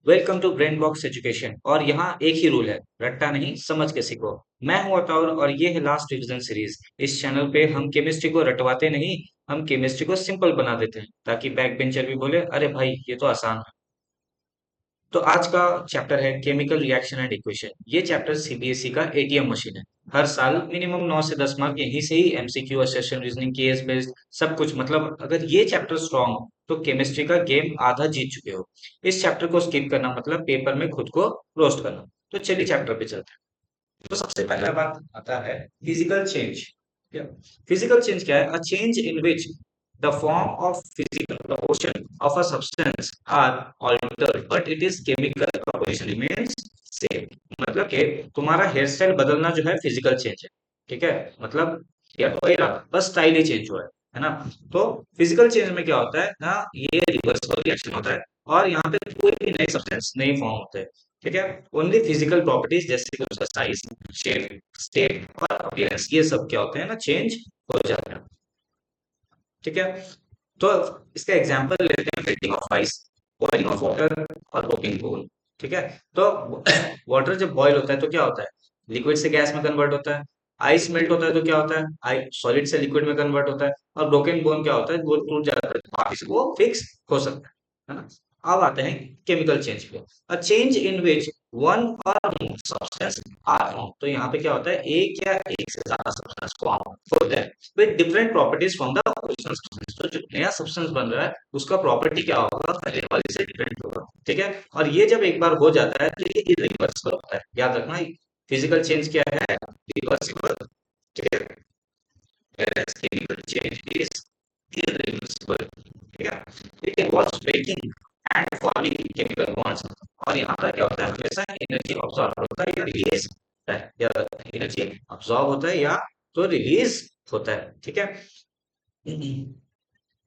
Welcome to Brain Box Education. और यहाँ एक ही रूल है, रट्टा नहीं, समझ के सीखो। मैं हूँ अतौर और ये है लास्ट रिवीजन सीरीज। इस चैनल पे हम केमिस्ट्री को रटवाते नहीं, हम केमिस्ट्री को सिंपल बना देते हैं ताकि बैक बेंचर भी बोले अरे भाई ये तो आसान है। तो आज का चैप्टर है केमिकल रिएक्शन एंड इक्वेशन। ये चैप्टर सीबीएसई का एटीएम मशीन है। हर साल मिनिमम 9 से 10 मार्क यहीं से ही एमसीक्यू, असेशन, रीजनिंग, केस बेस्ड सब कुछ। मतलब अगर ये चैप्टर स्ट्रांग हो तो केमिस्ट्री का गेम आधा जीत चुके हो। इस चैप्टर को स्किप करना मतलब पेपर में खुद को रोस्ट करना। तो चलिए चैप्टर पे चलते हैं। तो सबसे पहला बात आता है फिजिकल चेंज। फिजिकल चेंज क्या है? A change in which the form of physical proportion of a substance are altered but it is chemical proportion remains same। मतलब कि तुम्हारा हेयर स्टाइल बदलना जो है फिजिकल चेंज है। ठीक है, मतलब या तो वही रहा, बस स्टाइल ही चेंज हुआ है ना। तो फिजिकल चेंज में क्या होता है ना, ये रिवर्सिबल रिएक्शन होता है और यहाँ पे कोई भी नए सब्सटेंस नहीं फॉर्म होते हैं। ठीक है, ओनली फिजिकल प्रॉपर्टीज जैसे कि उसका साइज, शेप, स्टेट और अपीयरेंस, ये सब क्या होते हैं ना, चेंज हो जाते हैं। ठीक है, तो इसका एग्जांपल लेते हैं melting of ice, boiling of water और ब्रोकिंग बोन। ठीक है, तो वाटर जब बॉईल होता है तो क्या होता है? लिक्विड से गैस में कन्वर्ट होता है। आइस मेल्ट होता है तो क्या होता है? आई सॉलिड से लिक्विड में कन्वर्ट होता है। और ब्रोकन बोन क्या होता है? वो टूट जाता है तो वापस वो फिक्स हो सकता है ना। अब आते हैं केमिकल चेंज पे। A change in which one और मोर सब्सटेंस आर फॉर्म। तो यहाँ पे क्या होता है? एक या एक से ज्यादा सब्सटेंस फॉर्म होते हैं with different properties from the original substance. तो जो नया सब्सटेंस बन रहा है उसका प्रॉपर्टी क्या होगा? पहले वाले से डिफरेंट होगा। ठीक है, और ये जब एक बार हो जाता है तो ये इरिवर्सिबल होता है। याद रखना, फिजिकल चेंज क्या है? रिवर्सिबल। ठीक है, whereas chemical change is irreversible। ठीक है, it involves breaking and forming chemical bonds। और यहाँ पर क्या होता है? हमेशा एनर्जी ऑब्जॉर्व होता है या रिलीज होता है, या एनर्जी ऑब्जॉर्व होता है या तो रिलीज होता है। ठीक है,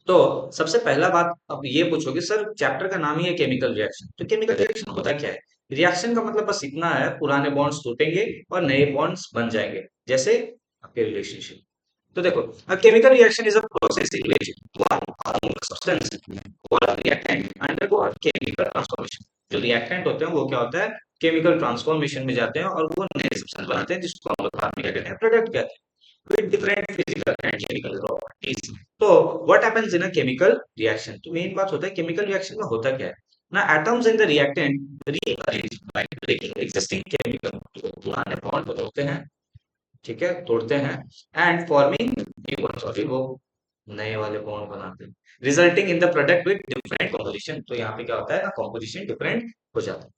तो सबसे पहला बात अब ये पूछोगे सर चैप्टर का नाम ही है केमिकल रिएक्शन, तो केमिकल रिएक्शन होता क्या है? रिएक्शन का मतलब बस इतना है, पुराने बॉन्ड्स टूटेंगे और नए बॉन्ड्स बन जाएंगे, जैसे आपके रिलेशनशिप। तो देखो, a chemical reaction is a process in which one or more substance or a reactant undergo a chemical transformation। जो रिएक्टेंट होते हैं वो क्या होता है? केमिकल ट्रांसफॉर्मेशन में जाते हैं और वो नए सब्सटेंस बनाते हैं जिसको हम लोग बाद में क्या कहते हैं? प्रोडक्ट कहते हैं, with different physical and chemical properties। तो what happens in a chemical reaction? तो मेन बात होता है केमिकल रिएक्शन में होता क्या है ना, atoms in the reactant rearrange by breaking existing chemical। तो पुराने बॉन्ड बदलते हैं, ठीक है, तोड़ते हैं, and forming new bond, sorry वो नए वाले बॉन्ड बनाते हैं, resulting in the product with different composition. तो यहाँ पे क्या होता है ना, कॉम्पोजिशन डिफरेंट हो जाता है।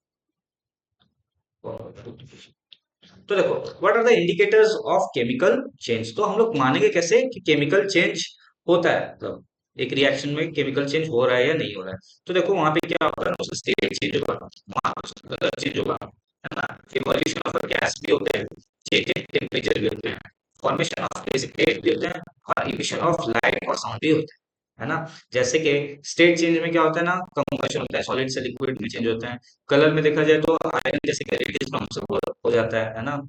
तो देखो, what are the indicators of chemical change? तो हम लोग मानेंगे कैसे कि केमिकल चेंज होता है, मतलब एक रिएक्शन में केमिकल चेंज हो रहा है या नहीं हो रहा है। तो देखो वहां पे क्या होगा ना, उसका स्टेट चेंज होगा, वहां पे कलर चेंज होगा, है ना। इवोल्यूशन ऑफ गैस भी होते हैं, चेंज इन टेम्परेचर भी होते हैं, फॉर्मेशन ऑफ प्रेसिपिटेट भी होते हैं, और इमिशन ऑफ लाइट और साउंड भी होते हैं, है ना। जैसे कि स्टेट चेंज में क्या होता है ना, कंबशन होता है, सॉलिड से लिक्विड में चेंज होता है। कलर में देखा जाए तो आयरन जैसे कि रेडियस फ्रॉम से हो जाता है ना।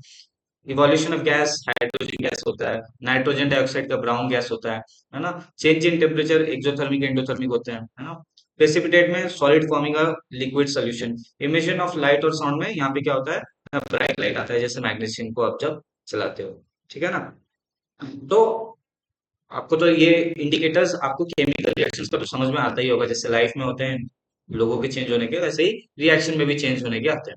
Evolution of gas, hydrogen gas होता है, नाइट्रोजन डाइऑक्साइड का ब्राउन गैस होता है ना। Change in temperature exothermic endothermic होते हैं, है ना। प्रेसिपिटेट में solid forming a liquid solution. Emission of light और साउंड में यहाँ पे क्या होता है? ब्राइट लाइट आता है, जैसे मैग्नीशियम को आप जब चलाते हो। ठीक है ना। तो आपको तो ये इंडिकेटर्स आपको केमिकल रिएक्शंस का तो समझ में आता ही होगा, जैसे लाइफ में होते हैं लोगों के चेंज होने के, वैसे ही रिएक्शन में भी चेंज होने के आते हैं।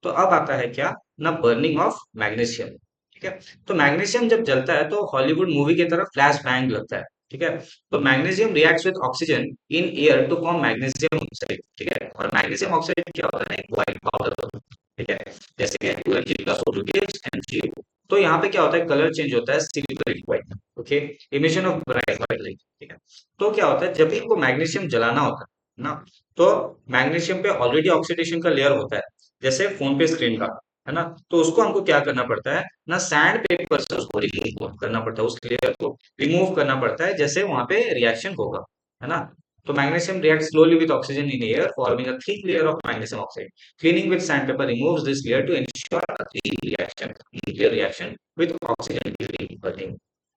तो अब आता है क्या ना, बर्निंग ऑफ मैग्नीशियम। ठीक है, तो मैग्नीशियम जब जलता है तो हॉलीवुड मूवी की तरह फ्लैश बैंग लगता है। ठीक है, तो magnesium reacts with oxygen in air to form magnesium oxide. ठीक है, और मैग्नीशियम ऑक्साइड क्या होता है? एक व्हाइट पाउडर होता है। ठीक है, जैसे कि 2Mg plus O2 gives MgO। तो यहाँ पे क्या होता है? कलर चेंज होता है silver white. Okay, emission of bright white light. ठीक है, तो क्या होता है जब भी इनको मैग्नीशियम जलाना होता है ना, तो मैग्नीशियम पे ऑलरेडी ऑक्सीडेशन का लेयर होता है, जैसे फोन पे स्क्रीन का, है ना। तो उसको हमको क्या करना पड़ता है ना, सैंड पेपर से उसको रिमूव करना पड़ता है, उस लेयर को रिमूव करना पड़ता है, जैसे वहां पे रिएक्शन होगा, है ना। तो magnesium react slowly with oxygen in air forming a thick layer of magnesium oxide. Cleaning with sandpaper removes this layer to ensure a clean reaction, nuclear reaction with oxygen during burning.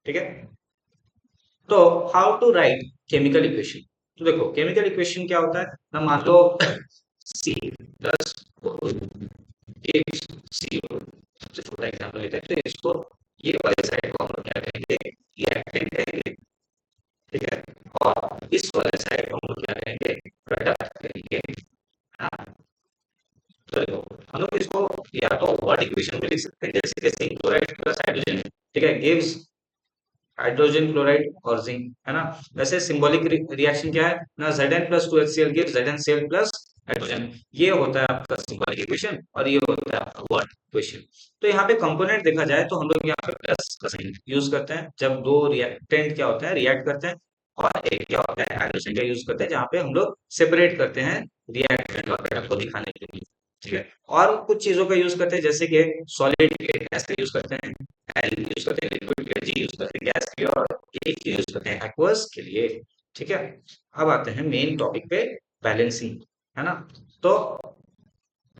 ठीक है, तो how to write chemical equation? तो देखो chemical equation क्या होता है ना, मान लो सी प्लस gives CO। सबसे छोटा एग्जाम्पल लेते हैं, तो इसको ये वाली साइड को हम लोग क्या कहेंगे, रिएक्टेंट कहेंगे, ठीक है। और इस वाले साइड को हम लोग क्या कहेंगे, प्रोडक्ट कहेंगे। हाँ, तो देखो हम लोग इसको या तो वर्ड इक्वेशन में लिख सकते हैं, जैसे कि जिंक क्लोराइड प्लस हाइड्रोजन, ठीक है, गिव्स हाइड्रोजन क्लोराइड और जिंक, है ना। वैसे सिंबॉलिक रिएक्शन क्या है ना, Zn plus 2HCl gives ZnCl plus hydrogen. ये होता है आपका सिंबॉलिक इक्वेशन और ये होता है आपका वर्ड इक्वेशन। तो यहाँ पे कंपोनेंट देखा जाए तो हम लोग यहाँ पे प्लस का साइन यूज करते हैं जब दो रिएक्टेंट क्या होता है, रिएक्ट करते हैं, और एक क्या होता है, हाइड्रोजन का यूज करते हैं जहाँ पे हम लोग सेपरेट करते हैं रिएक्टेंट और प्रोडक्ट को दिखाने के लिए, ठीक है। और कुछ चीजों का यूज करते हैं, जैसे कि सॉलिड के गैस का यूज करते हैं, एल यूज करते हैं, लिक्विड के जी यूज करते हैं गैस के, और एक यूज करते हैं एक्वस के लिए, ठीक है। अब आते हैं मेन टॉपिक पे, बैलेंसिंग, है ना। तो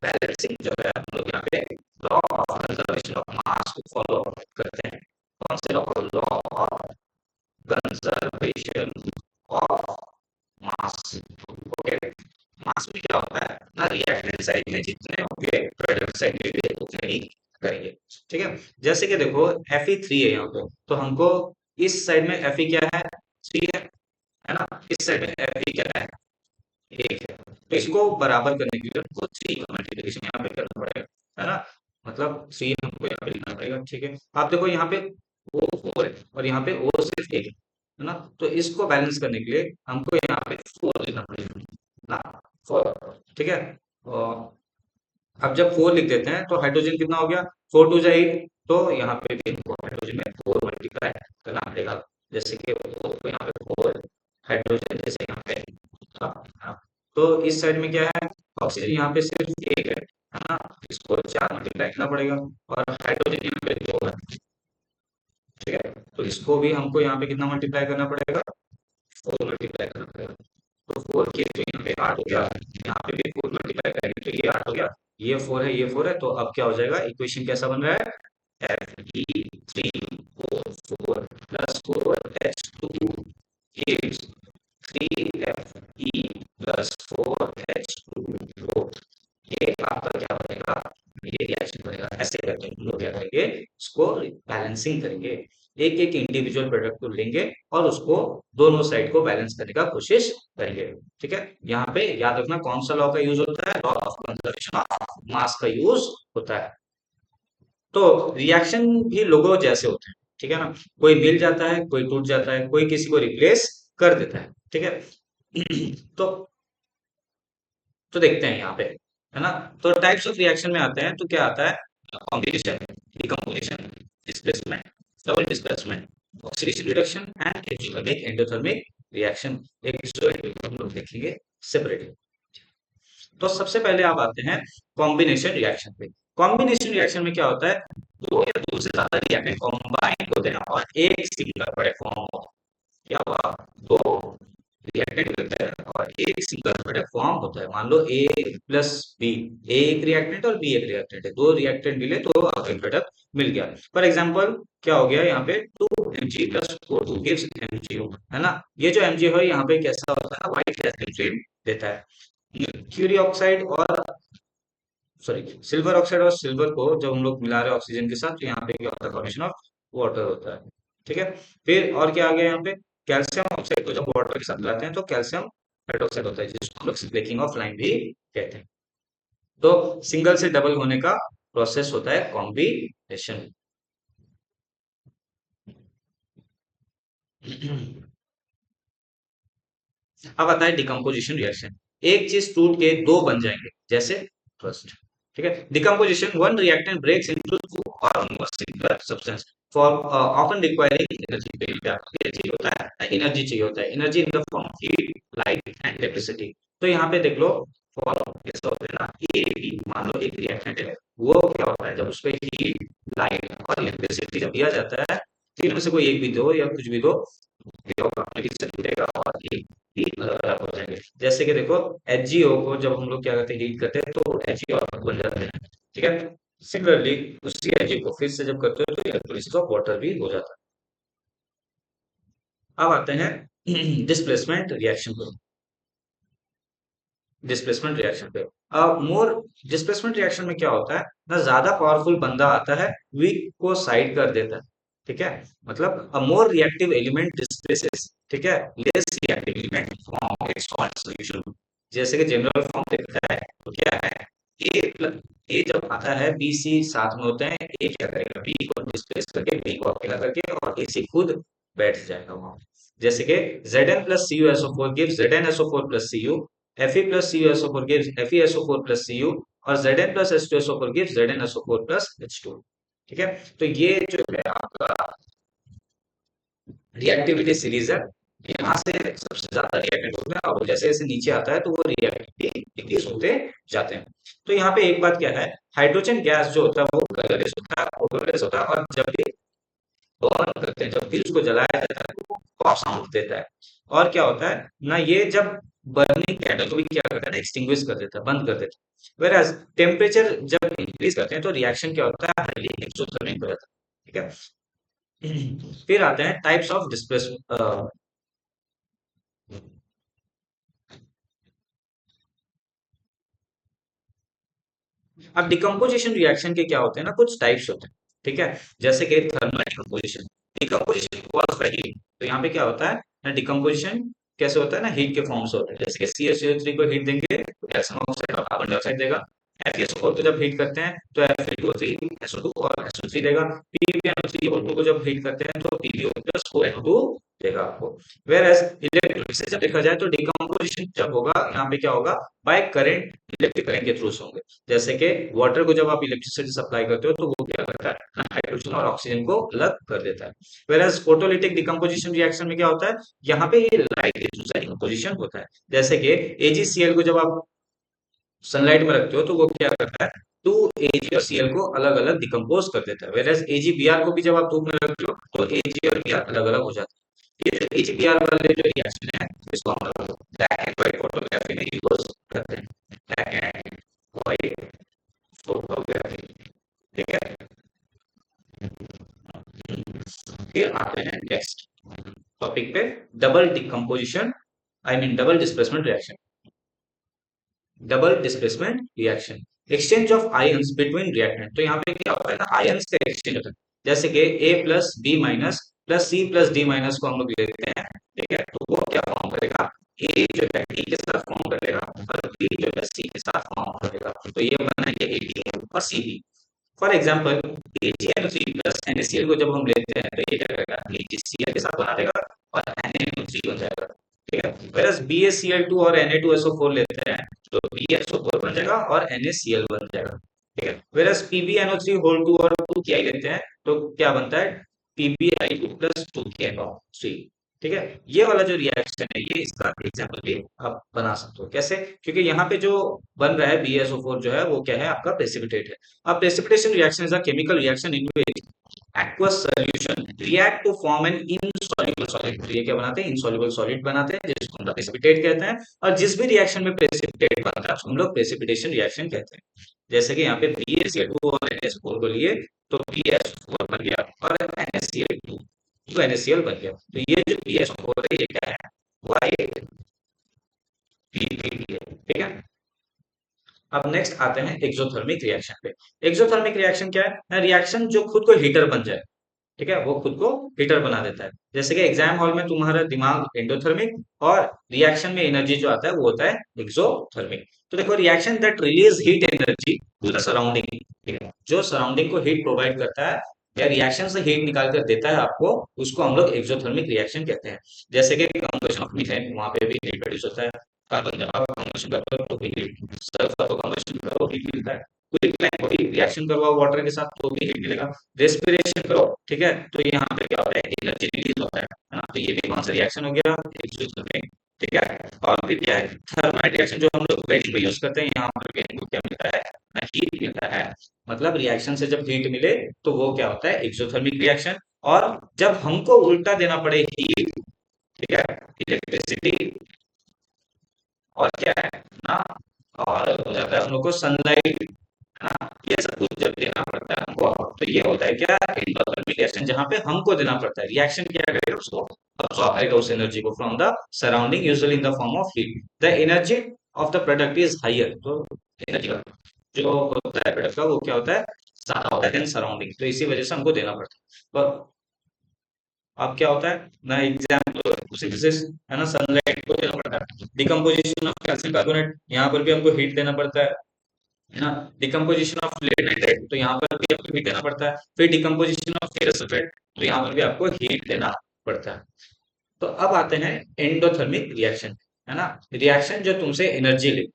बैलेंसिंग जो है हम लोग यहाँ पे law of conservation of mass को फॉलो करते हैं। कौन से law, law of conservation of mass. Okay, mass में क्या होता है ना, रिएक्टेंट साइड में जितने होंगे प्रोडक्ट साइड में भी उतने ही करेंगे, ठीक है। जैसे कि देखो Fe3 है यहाँ पे, तो हमको इस साइड में Fe क्या है, 3 है ना, इस साइड में Fe क्या है, 1 है। तो इसको बराबर करने के लिए हमको 3 का मल्टीप्लिकेशन यहाँ पे करना पड़ेगा, है ना। मतलब 3 हमको यहाँ पे लिखना पड़ेगा, ठीक है। आप देखो यहाँ पे वो 4 है और यहाँ पे वो सिर्फ 1 है ना, तो इसको बैलेंस करने के लिए हमको यहाँ पे 4 लिखना पड़ेगा ना, 4, ठीक है। और अब जब 4 लिख देते हैं तो हाइड्रोजन कितना हो गया, 4 टू 8, तो यहाँ पे भी हमको हाइड्रोजन में 4 मल्टीप्लाई करना पड़ेगा, जैसे कि 4 को यहाँ पे 4 हाइड्रोजन जैसे यहाँ पे था, हाँ। तो इस साइड में क्या है, ऑक्सीजन यहाँ पे सिर्फ 1 है ना, इसको 4 मल्टीप्लाई करना पड़ेगा, और हाइड्रोजन यहाँ पे 2 है, ठीक है। तो इसको भी हमको यहाँ पे कितना मल्टीप्लाई करना पड़ेगा, 4 मल्टीप्लाई करना पड़ेगा। तो 4 की तो यहाँ पे 8 हो गया, यहाँ पे भी 4 मल्टीप्लाई करेंगे तो ये 8 हो गया, ये 4 है, ये 4 है, तो अब क्या हो जाएगा, इक्वेशन कैसा बन रहा है, Fe3O4 plus 4H2 gives 3Fe plus 4H2O। ये आपका क्या बनेगा, ये रिएक्शन बनेगा। ऐसे करके हम लोग क्या करेंगे, इसको बैलेंसिंग करेंगे, एक एक इंडिविजुअल प्रोडक्ट को लेंगे और उसको दोनों साइड को बैलेंस करने का कोशिश करेंगे, ठीक है। यहाँ पे याद रखना कौन सा लॉ का यूज होता है, लॉ ऑफ कंजर्वेशन ऑफ मास का यूज होता है। तो रिएक्शन भी लोगों जैसे होते हैं, ठीक है ना, कोई मिल जाता है, कोई टूट जाता है, कोई किसी को रिप्लेस कर देता है, ठीक है। तो देखते हैं यहाँ पे, है ना। तो टाइप्स ऑफ रिएक्शन में आते हैं तो क्या आता है, combination, decomposition, displacement, double displacement, oxidation reduction and exothermic endothermic reaction. एक हम लोग देखेंगे सेपरेटली। तो सबसे पहले आप आते हैं कॉम्बिनेशन रिएक्शन पे। कॉम्बिनेशन रिएक्शन में क्या होता है, दो या दो से ज्यादा रिएक्टेंट कॉम्बाइन होते हैं और एक सिंगल प्रोडक्ट फॉर्म होता है। क्या हुआ, दो रिएक्टेंट होता है और एक सिंगल प्रोडक्ट फॉर्म होता है। मान लो ए प्लस बी, ए एक रिएक्टेंट और बी एक रिएक्टेंट है, दो रिएक्टेंट मिले तो आपका प्रोडक्ट मिल गया। फॉर एग्जांपल क्या हो गया यहाँ पे, 2 Mg प्लस 4 गिव्स MgO, है ना। ये जो MgO है यहाँ पे कैसा होता है, व्हाइट गैस देता है। क्यूरी ऑक्साइड और सॉरी सिल्वर ऑक्साइड और सिल्वर को जब हम लोग मिला रहे हैं ऑक्सीजन के साथ, तो यहाँ पे क्या होता है, फॉर्मेशन ऑफ वाटर होता है, ठीक है। फिर और क्या आ गया यहाँ पे, कैल्शियम ऑक्साइड को जब वाटर के साथ मिलाते हैं तो कैल्शियम हाइड्रोक्साइड होता है, जिसको हम लोग ब्रेकिंग ऑफ लाइन भी कहते हैं। तो सिंगल से डबल होने का प्रोसेस होता है कॉम्बिनेशन। अब आता है डिकम्पोजिशन रिएक्शन। एक चीज टूट के दो बन जाएंगे, जैसे फर्स्ट, ठीक है। Decomposition, one reactant breaks into two और more similar substance for often requiring energy. Energy होता है, एनर्जी चाहिए होता है, energy in the form of heat, light and electricity. तो यहाँ पे देख लो, फॉर कैसा होता है ना, ए मान लो एक रिएक्टेंट है, वो क्या होता है, जब उस पर हीट, लाइट और इलेक्ट्रिसिटी जब दिया जाता है, तीनों में से कोई एक भी दो या कुछ भी दो, जुड़ेगा और एक ही हो जाएंगे। जैसे कि देखो HgO को जब हम लोग क्या करते हैं, हीट करते हैं तो HgO बन जाते हैं, ठीक है। सिमिलरली उसी HgO को फिर से जब करते हो तो इलेक्ट्रोलिसिस ऑफ वाटर भी हो जाता है। अब आते हैं डिस्प्लेसमेंट रिएक्शन पर। डिस्प्लेसमेंट रिएक्शन पे। मोर डिस्प्लेसमेंट रिएक्शन में क्या होता है ना, ज्यादा पावरफुल बंदा आता है, वीक को साइड कर देता है। ठीक है, मतलब अ मोर रिएक्टिव एलिमेंट डिस्प्लेसेस, ठीक है, less reactive element from its solution. जैसे कि जनरल फॉर्म देखता है तो क्या है, ए जब आता है बी सी साथ में होते हैं, ए क्या करेगा, बी को डिस्प्लेस करके, बी को अकेला करके, और ए सी खुद बैठ जाएगा वहां। जैसे कि Zn plus CuSO4 gives ZnSO4 plus Cu, Fe plus CuSO4 gives FeSO4 plus Cu, और Zn plus H2SO4 gives ZnSO4 plus H2। ठीक है, तो ये जो है आपका रिएक्टिविटी सीरीज है। यहाँ से सबसे ज्यादा रिएक्टेंट होते हैं, और जैसे जैसे नीचे आता है तो वो रिएक्टिविटी डिक्रीज होते जाते हैं। तो यहाँ पे एक बात क्या है, हाइड्रोजन गैस जो होता है वो कलरलेस होता है, odorless होता है, और जब भी बर्न करते हैं, जब भी उसको जलाया जाता है तो वो पॉप साउंड देता है। और क्या होता है ना, ये जब बर्निंग कैंडल को भी क्या करता है ना, एक्सटिंग्विश कर देता है, बंद कर देता है। वेयर टेम्परेचर जब इंक्रीज करते हैं तो रिएक्शन क्या होता है, हाईली एक्सोथर्मिक हो जाता है। ठीक है, फिर आते हैं टाइप्स ऑफ डिस्प्लेस। अब डिकम्पोजिशन रिएक्शन के क्या होते हैं ना, कुछ टाइप्स होते हैं। ठीक है, जैसे कि thermal decomposition, decomposition cause by heat. तो यहाँ पे क्या होता है ना, डिकम्पोजिशन कैसे होता है ना, हीट के फॉर्म से होता है। जैसे कि CH3 को हीट देंगे तो कैल्शियम ऑक्साइड और कार्बन डाइऑक्साइड देगा। FeSO4 को जब हीट करते हैं तो Fe2O3 SO2 और SO3 देगा। PbNO3O2 को जब हीट करते हैं तो PbO प्लस ONO2 देगा आपको। वेयर एज इलेक्ट्रोलिसिस जब देखा जाए तो डिकम्पोजिशन जब होगा, यहाँ पे क्या होगा, बाय करंट, इलेक्ट्रिक करंट के थ्रू होंगे। जैसे कि वाटर को जब आप इलेक्ट्रिसिटी सप्लाई करते हो तो वो क्या करता है, हाइड्रोजन और ऑक्सीजन को अलग कर देता है। वेयर फोटोलिटिक डिकम्पोजिशन रिएक्शन में क्या होता है, यहाँ पे ये लाइट डिकम्पोजिशन होता है। जैसे कि AgCl को जब आप सनलाइट में रखते हो तो वो क्या करता है, टू Ag और Cl को अलग अलग डिकम्पोज कर देता है। वेयर AgBr को भी जब आप धूप में रखते हो तो Ag और Br अलग अलग हो जाता है। ये जो AgBr वाले जो रिएक्शन है, इसको हम ब्लैक एंड व्हाइट फोटोग्राफी में यूज करते हैं। Black and white photography. ठीक है, फिर आते हैं नेक्स्ट टॉपिक पे, double decomposition, I mean double displacement reaction. Double displacement reaction, exchange of ions between reactant. तो यहाँ पे क्या होता है ना, आयंस का एक्सचेंज होता है। जैसे कि A plus B minus plus C plus D minus को हम लोग लेते हैं। ठीक है, तो वो क्या फॉर्म करेगा, A जो है D के साथ फॉर्म करेगा और B जो है C के साथ फॉर्म करेगा, तो ये बनाएंगे AD और CD। For example AgNO3 plus NaCl को जब हम लेते हैं तो ये क्या करेगा, AgCl के साथ बना देगा और NaNO3 बन जाएगा। ठीक है, whereas BaCl2 और Na2SO4 लेते हैं तो BaSO4 बन जाएगा और NaCl बन जाएगा। ठीक है, whereas PbNO3 होल 2 और 2Ki लेते हैं तो क्या बनता है, PbI2 प्लस 2KNO3। ठीक है, ये वाला जो रिएक्शन है ये इसका एग्जाम्पल भी आप बना सकते हो। कैसे, क्योंकि यहाँ पे जो बन रहा है BaSO4 जो है वो क्या है, आपका प्रेसिपिटेट है। अब precipitation reaction is a chemical reaction in which aqueous solution react to form an insoluble solid। तो ये क्या बनाते हैं, insoluble solid बनाते हैं जिसको हम प्रेसिपिटेट कहते हैं। और जिस भी रिएक्शन में प्रेसिपिटेट बनता है उसको हम लोग प्रेसिपिटेशन रिएक्शन कहते हैं। जैसे कि यहाँ पे BaCl2 और NaCl4 को लिए तो BaSO4 बन गया और NaCl2 तो NaCl बन गया। तो ये जो BaSO4 है ये क्या है, वाइट PbD है। ठीक है, अब नेक्स्ट आते हैं एक्सोथर्मिक रिएक्शन पे। एक्सोथर्मिक रिएक्शन क्या है, रिएक्शन जो खुद को हीटर बन जाए। ठीक है, वो खुद को हीटर बना देता है। जैसे कि एग्जाम हॉल में तुम्हारा दिमाग एंडोथर्मिक, और रिएक्शन में एनर्जी जो आता है वो होता है एक्सोथर्मिक। तो देखो, reaction that release heat energy to the surrounding. ठीक है, जो सराउंडिंग को हीट प्रोवाइड करता है या रिएक्शन से हीट निकाल कर देता है आपको, उसको हम लोग एक्सोथर्मिक रिएक्शन कहते हैं। जैसे कि कंबशन ऑफ मीथेन, वहां पे भी हीट प्रोड्यूस होता है। कार्बन जब आप कंबशन करते हो तो भी हीट, सल्फर को कंबशन करो हीट मिलता है। क्विक फ्लेम को रिएक्शन करवाओ वाटर के साथ तो भी हीट मिलेगा। रेस्पिरेशन करो, ठीक है, तो यहाँ पे क्या होता है, एनर्जी रिलीज होता है ना। तो ये भी कौन सा रिएक्शन हो गया, एक्सोथर्मिक। ठीक है, और फिर क्या है, थर्मल रिएक्शन जो हम लोग वेडिंग में यूज करते हैं, यहाँ पर भी हमको क्या मिलता है ना, हीट मिलता है। मतलब रिएक्शन से जब हीट मिले तो वो क्या होता है, एक्सोथर्मिक रिएक्शन। और जब हमको उल्टा देना पड़े हीट, ठीक है, इलेक्ट्रिसिटी, और क्या है ना, और हो जाता है हम लोग को सनलाइट, हाँ, ये सब कुछ जब देना पड़ता है हमको, तो ये होता है क्या, इंडोथर्मिक रिएक्शन, जहां पे हमको देना पड़ता है। रिएक्शन क्या करेगा, उसको अब्सॉर्ब करेगा उस एनर्जी को from the surrounding, usually in the form of heat. The energy of the product is higher, तो एनर्जी का जो होता है प्रोडक्ट का वो क्या होता है, ज्यादा होता है देन सराउंडिंग, तो इसी वजह से हमको देना पड़ता है। पर अब क्या होता है ना, एग्जाम्पल सिंथेसिस है ना, सनलाइट को देना पड़ता है, डिकम्पोजिशन ऑफ कैल्शियम कार्बोनेट, यहाँ पर भी हमको हीट देना पड़ता है ना, डिकम्पोजिशन ऑफ लेड नाइट्रेट, तो यहाँ पर भी आपको हीट देना पड़ता है, फिर डिकम्पोजिशन ऑफ फेरस सल्फेट, तो यहाँ पर भी आपको हीट देना पड़ता है। तो अब आते हैं एंडोथर्मिक रिएक्शन, है ना, रिएक्शन जो तुमसे एनर्जी ले।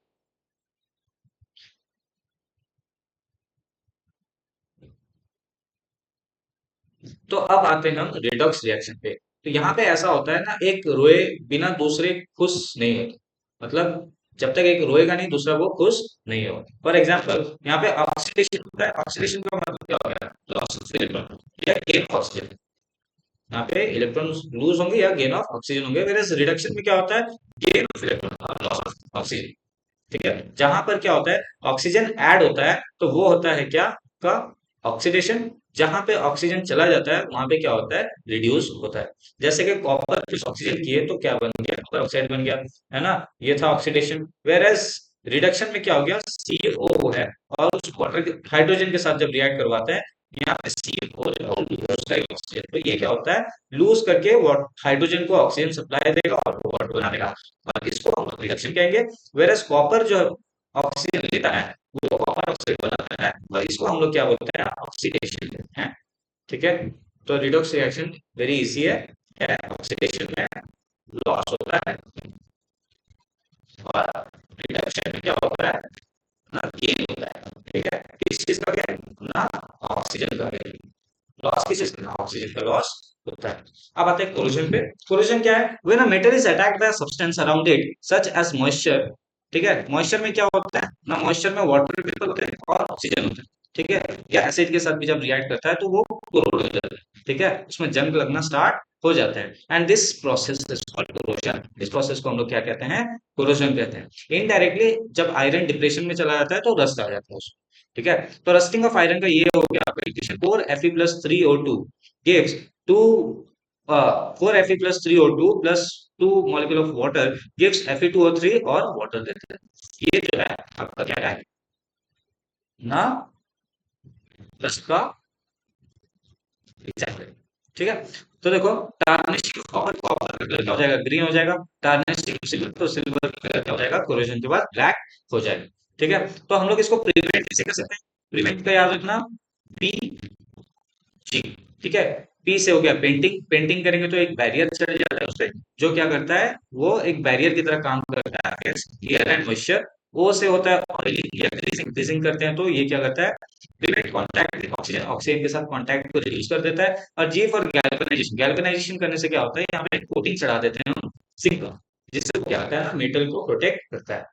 तो अब आते हैं हम रिडॉक्स रिएक्शन पे। तो यहाँ पे ऐसा होता है ना, एक रोए बिना दूसरे खुश नहीं होता, मतलब जब तक एक रोएगा नहीं दूसरा वो खुश नहीं होगा। फॉर एग्जाम्पल यहाँ पे ऑक्सीडेशन होता है, ऑक्सीडेशन का मतलब क्या हो गया, लॉस ऑफ इलेक्ट्रॉन या गेन ऑफ ऑक्सीजन, यहाँ पे इलेक्ट्रॉन लूज होंगे या गेन ऑफ ऑक्सीजन होंगे, वेयर रिडक्शन में क्या होता है, गेन ऑफ इलेक्ट्रॉन और लॉस ऑफ ऑक्सीजन। ठीक है, जहां पर क्या होता है ऑक्सीजन ऐड होता है तो वो होता है क्या का ऑक्सीडेशन, जहां पे ऑक्सीजन चला जाता है वहां पे क्या होता है, रिड्यूस होता है। जैसे कि कॉपर प्लस ऑक्सीजन किए तो क्या बन गया, कॉपर ऑक्साइड बन गया, है ना, ये था ऑक्सीडेशन। वेर एज रिडक्शन में क्या हो गया, CO है, और उस वाटर हाइड्रोजन के साथ जब रिएक्ट करवाते हैं, यहाँ पे CO ऑक्सीजन, तो ये क्या होता है, लूज करके हाइड्रोजन को ऑक्सीजन सप्लाई देगा और वो वाटर बना देगा, और इसको हम रिडक्शन कहेंगे। वेरस कॉपर जो ऑक्सीजन लेता है वो कॉपर ऑक्साइड बनाता है, और इसको हम लोग क्या बोलते हैं, ऑक्सीडेशन कहते हैं। ठीक है, तो रिडॉक्स रिएक्शन वेरी इजी है, ऑक्सीडेशन में लॉस होता है और रिडक्शन में क्या होता है ना, गेन होता है। ठीक है, किस चीज का गेन ना, ऑक्सीजन का गेन, लॉस किस चीज का, ऑक्सीजन का लॉस होता है। अब आते हैं कोरोजन पे। कोरोजन क्या है, when a metal is attacked by substance around it such as moisture. ठीक है, मॉइस्चर में क्या होता है ना, मॉइस्चर में वाटर वेपर होते हैं और ऑक्सीजन होता है। ठीक है, या एसिड के साथ भी जब रिएक्ट करता है तो वो कोरोड हो जाता है। ठीक है, उसमें जंग लगना स्टार्ट हो जाता है, and this process is called corrosion. इस प्रोसेस को हम लोग क्या कहते हैं, कोरोजन कहते हैं। इनडायरेक्टली जब आयरन डिप्रेशन में चला जाता है तो रस्ट आ जाता है उसमें। ठीक है, तो रस्टिंग ऑफ आयरन का ये हो गया आपका equation, 4Fe+3O2 gives 2 4Fe+3O2 plus 2 molecule of water gives Fe2O3 और वाटर देते हैं। ये जो है आपका क्या है ना, रस्ट का एग्जाम्पल। ठीक है, तो देखो टार्निशिंग कॉपर, कॉपर कलर क्या हो जाएगा, ग्रीन हो जाएगा। टार्निशिंग सिल्वर, तो सिल्वर कलर क्या हो जाएगा, कोरोजन के बाद ब्लैक हो जाएगा। ठीक है, तो हम लोग इसको प्रिवेंट कैसे कर सकते हैं, प्रिवेंट का याद रखना, पी जी। ठीक है, पी से हो गया पेंटिंग, पेंटिंग करेंगे तो एक बैरियर चढ़ जाता है उससे, जो क्या करता है वो एक बैरियर की तरह काम करता है अगेंस्ट एयर एंड मॉइस्चर। ओ से होता है ऑयलिंग या ग्रीसिंग, ग्रीसिंग करते हैं तो ये क्या करता है, direct contact with oxygen, oxygen के साथ कांटेक्ट को रिड्यूस कर देता है। और जी फॉर गैल्वेनाइजेशन, गैल्वेनाइजेशन करने से क्या होता है, यहाँ पे कोटिंग चढ़ा देते हैं हम जिंक का, जिससे वो क्या होता है ना, मेटल को प्रोटेक्ट करता है।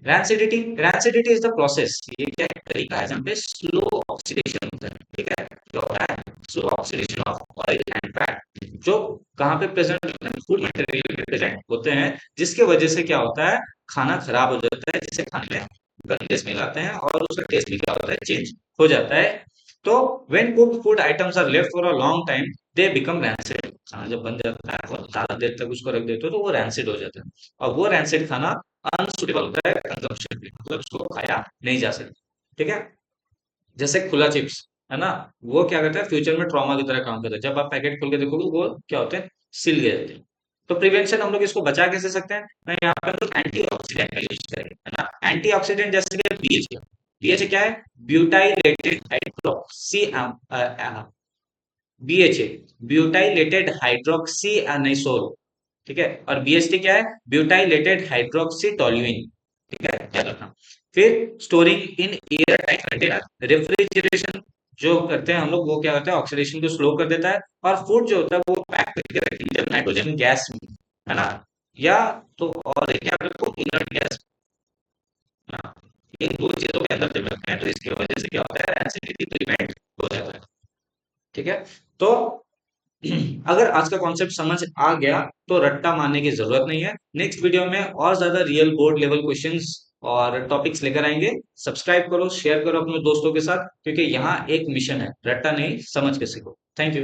Rancidity, rancidity is the process, ये क्या एक तरीका है जहाँ पे स्लो ऑक्सीडेशन होता है। ठीक है, जो होता है slow oxidation of oil and fat, जो कहाँ पे प्रेजेंट होते हैं, फूड मटेरियल में प्रेजेंट होते हैं, जिसके वजह से क्या होता है, खाना खराब हो जाता है, जिससे खाने में गंदे स्मेल आते हैं और उसका टेस्ट भी क्या होता है, चेंज हो जाता है। तो when cooked food items are left for a long time they become rancid, खाना जब बन जाता है और ज्यादा देर तक उसको रख देते हो तो वो रैंसिड हो जाता है, और वो रैंसिड खाना अनसुटेबल होता है कंजम्पशन के लिए, मतलब उसको खाया नहीं जा सकता। ठीक है, जैसे खुला चिप्स है ना, वो क्या करता है फ्यूचर में ट्रॉमा की तरह काम करता है, जब आप पैकेट खोल के देखोगे वो क्या होते हैं, सिल गए होते हैं। तो प्रिवेंशन हम लोग इसको बचा कैसे सकते हैं ना, यहाँ पर हम लोग एंटीऑक्सीडेंट का यूज करेंगे, है ना, एंटीऑक्सीडेंट जैसे कि BHA। BHA क्या है, butylated hydroxy, BHA butylated hydroxy anisole. ठीक है, और BHT क्या है, ब्यूटाइलेटेड हाइड्रोक्सी टोल्यूइन। ठीक है, याद रखना। फिर storing in air tight container, refrigeration जो करते हैं हम लोग वो क्या करता है, ऑक्सीडेशन को स्लो कर देता है। और फूड जो होता है वो पैक करके रखेंगे जब नाइट्रोजन गैस में, है ना, या तो और एक क्या रखो, इनर्ट गैस। हाँ, इन दो चीजों के अंदर जब रखते हैं तो इसकी वजह से क्या होता है, एसिडिटी प्रिवेंट हो जाता है। ठीक है, तो अगर आज का कॉन्सेप्ट समझ आ गया तो रट्टा मारने की जरूरत नहीं है। नेक्स्ट वीडियो में और ज्यादा रियल बोर्ड लेवल क्वेश्चंस और टॉपिक्स लेकर आएंगे। सब्सक्राइब करो, शेयर करो अपने दोस्तों के साथ, क्योंकि यहाँ एक मिशन है, रट्टा नहीं समझ के सीखो। Thank you.